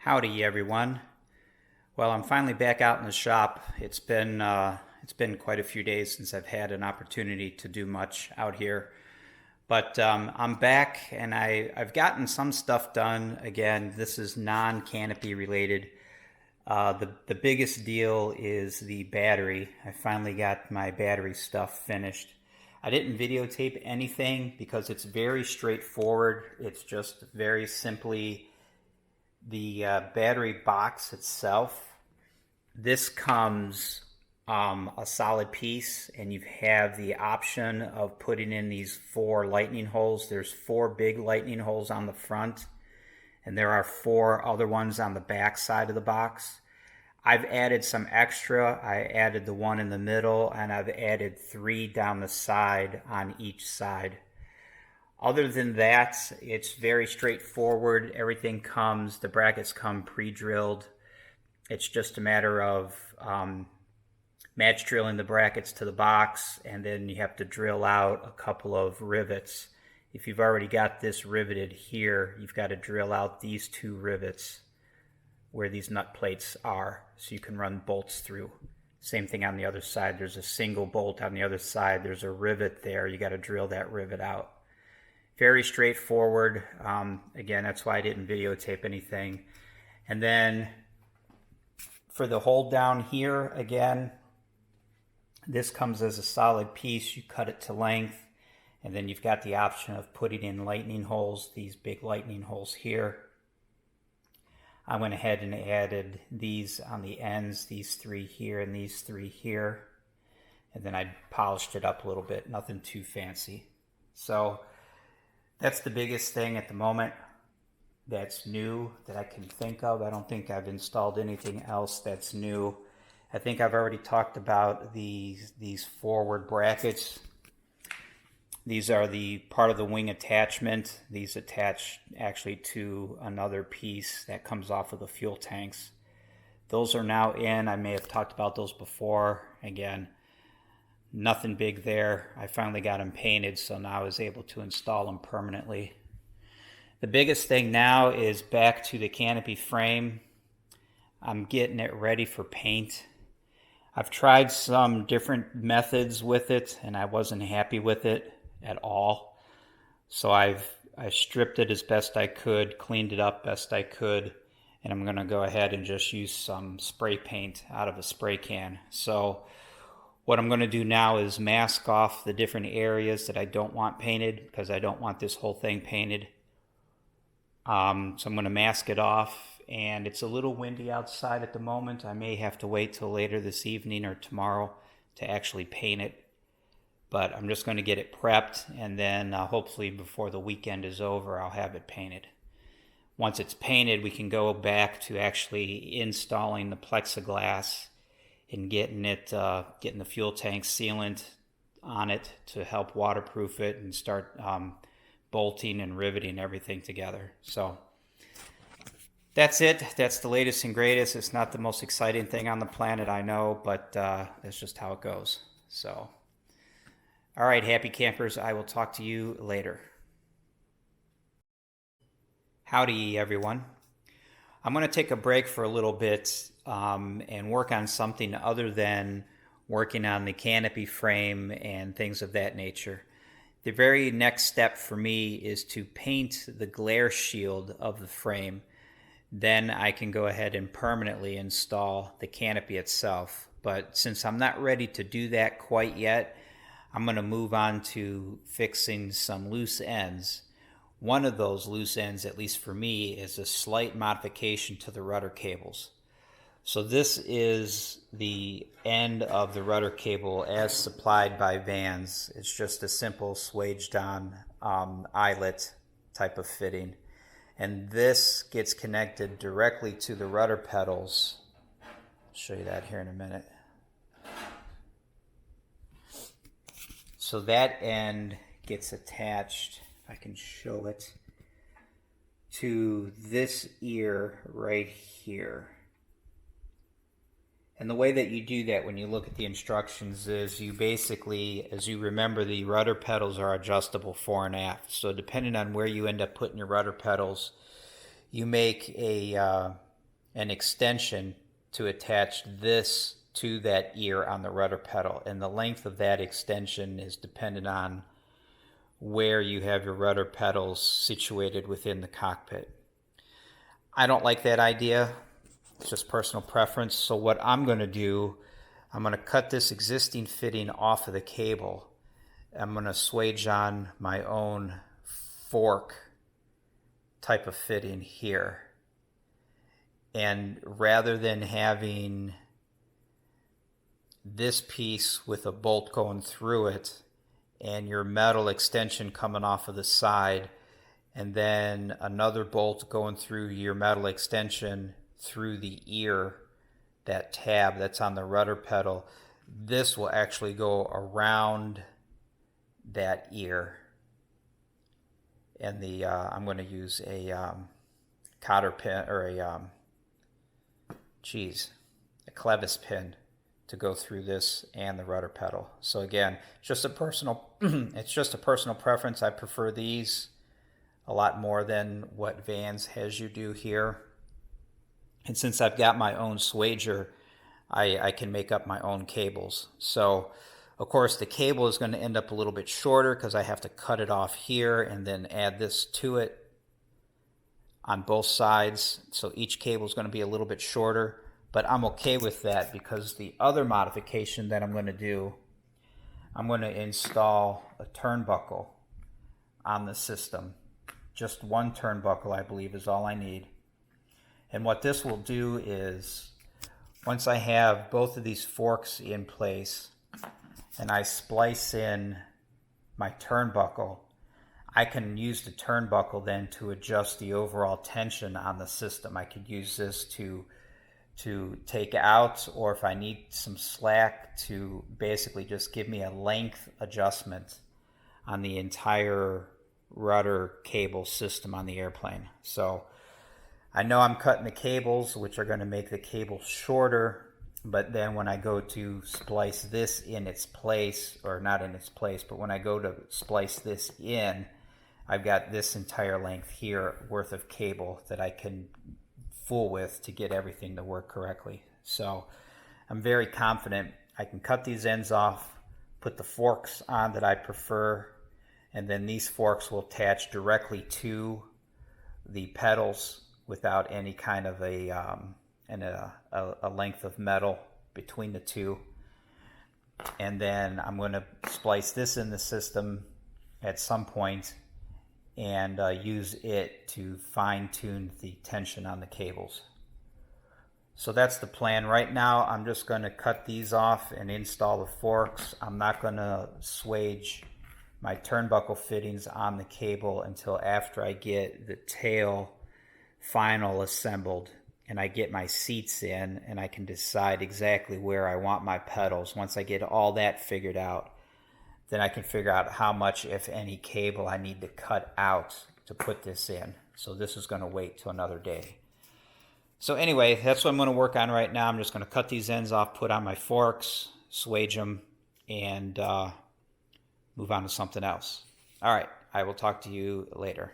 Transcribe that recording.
Howdy everyone. Well, I'm finally back out in the shop. It's been quite a few days since I've had an opportunity to do much out here. But I'm back and I've gotten some stuff done. Again, this is non-canopy related. The biggest deal is the battery. I finally got my battery stuff finished. I didn't videotape anything because it's very straightforward. It's just very simply the battery box itself. This comes a solid piece, and you have the option of putting in these 4 lightning holes. There's 4 big lightning holes on the front, and there are 4 other ones on the back side of the box. I've added some extra. I added the one in the middle, and I've added 3 down the side on each side. Other than that, it's very straightforward. Everything comes, the brackets come pre-drilled. It's just a matter of match drilling the brackets to the box, and then you have to drill out a couple of rivets. If you've already got this riveted here, you've got to drill out these 2 rivets where these nut plates are, so you can run bolts through. Same thing on the other side. There's a single bolt on the other side. There's a rivet there. You got to drill that rivet out. Very straightforward. Again, that's why I didn't videotape anything. And then for the hold down here, again, this comes as a solid piece. You cut it to length, and then you've got the option of putting in lightning holes, these big lightning holes here. I went ahead and added these on the ends, these 3 here and these 3 here. And then I polished it up a little bit, nothing too fancy. So that's the biggest thing at the moment that's new that I can think of. I don't think I've installed anything else that's new. I think I've already talked about these forward brackets. These are the part of the wing attachment. These attach actually to another piece that comes off of the fuel tanks. Those are now in. I may have talked about those before. Again, nothing big there. I finally got them painted, so now I was able to install them permanently. The biggest thing now is back to the canopy frame. I'm getting it ready for paint. I've tried some different methods with it, and I wasn't happy with it at all. So I stripped it as best I could, cleaned it up best I could, and I'm going to go ahead and just use some spray paint out of a spray can. So what I'm going to do now is mask off the different areas that I don't want painted, because I don't want this whole thing painted. So I'm going to mask it off, and it's a little windy outside at the moment. I may have to wait till later this evening or tomorrow to actually paint it. But I'm just going to get it prepped, and then hopefully before the weekend is over, I'll have it painted. Once it's painted, we can go back to actually installing the plexiglass and getting the fuel tank sealant on it to help waterproof it and start bolting and riveting everything together. So that's it. That's the latest and greatest. It's not the most exciting thing on the planet, I know, but that's just how it goes. So, all right, happy campers. I will talk to you later. Howdy, everyone. I'm going to take a break for a little bit and work on something other than working on the canopy frame and things of that nature. The very next step for me is to paint the glare shield of the frame. Then I can go ahead and permanently install the canopy itself. But since I'm not ready to do that quite yet, I'm going to move on to fixing some loose ends. One of those loose ends, at least for me, is a slight modification to the rudder cables. So this is the end of the rudder cable as supplied by Vans. It's just a simple swaged on eyelet type of fitting. And this gets connected directly to the rudder pedals. I'll show you that here in a minute. So that end gets attached, if I can show it, to this ear right here. And the way that you do that when you look at the instructions is you basically, as you remember, the rudder pedals are adjustable fore and aft. So depending on where you end up putting your rudder pedals, you make a an extension to attach this to that ear on the rudder pedal, and the length of that extension is dependent on where you have your rudder pedals situated within the cockpit. I don't like that idea. It's just personal preference. So what I'm going to do, I'm going to cut this existing fitting off of the cable. I'm going to swage on my own fork type of fitting here. And rather than having this piece with a bolt going through it and your metal extension coming off of the side, and then another bolt going through your metal extension through the ear, that tab that's on the rudder pedal, this will actually go around that ear. And the I'm going to use a cotter pin, or a clevis pin to go through this and the rudder pedal. So again, just a personal it's just a personal preference. I prefer these a lot more than what Vans has you do here. And since I've got my own swager, I can make up my own cables. So of course the cable is going to end up a little bit shorter because I have to cut it off here and then add this to it on both sides. So each cable is going to be a little bit shorter, but I'm okay with that because the other modification that I'm going to do, I'm going to install a turnbuckle on the system. Just one turnbuckle, I believe, is all I need. And what this will do is, once I have both of these forks in place and I splice in my turnbuckle, I can use the turnbuckle then to adjust the overall tension on the system. I could use this to take out, or if I need some slack, to basically just give me a length adjustment on the entire rudder cable system on the airplane. So I know I'm cutting the cables, which are going to make the cable shorter, but then when I go to splice this in its place, or not in its place, but when I go to splice this in, I've got this entire length here worth of cable that I can fool with to get everything to work correctly. So I'm very confident I can cut these ends off, put the forks on that I prefer, and then these forks will attach directly to the pedals without any kind of a length of metal between the two. And then I'm going to splice this in the system at some point and use it to fine-tune the tension on the cables. So that's the plan. Right now I'm just going to cut these off and install the forks. I'm not going to swage my turnbuckle fittings on the cable until after I get the tail final assembled and I get my seats in and I can decide exactly where I want my pedals. Once I get all that figured out, then I can figure out how much, if any, cable I need to cut out to put this in. So this is going to wait till another day. So anyway, that's what I'm going to work on right now. I'm just going to cut these ends off, put on my forks, swage them, and move on to something else. All right, I will talk to you later.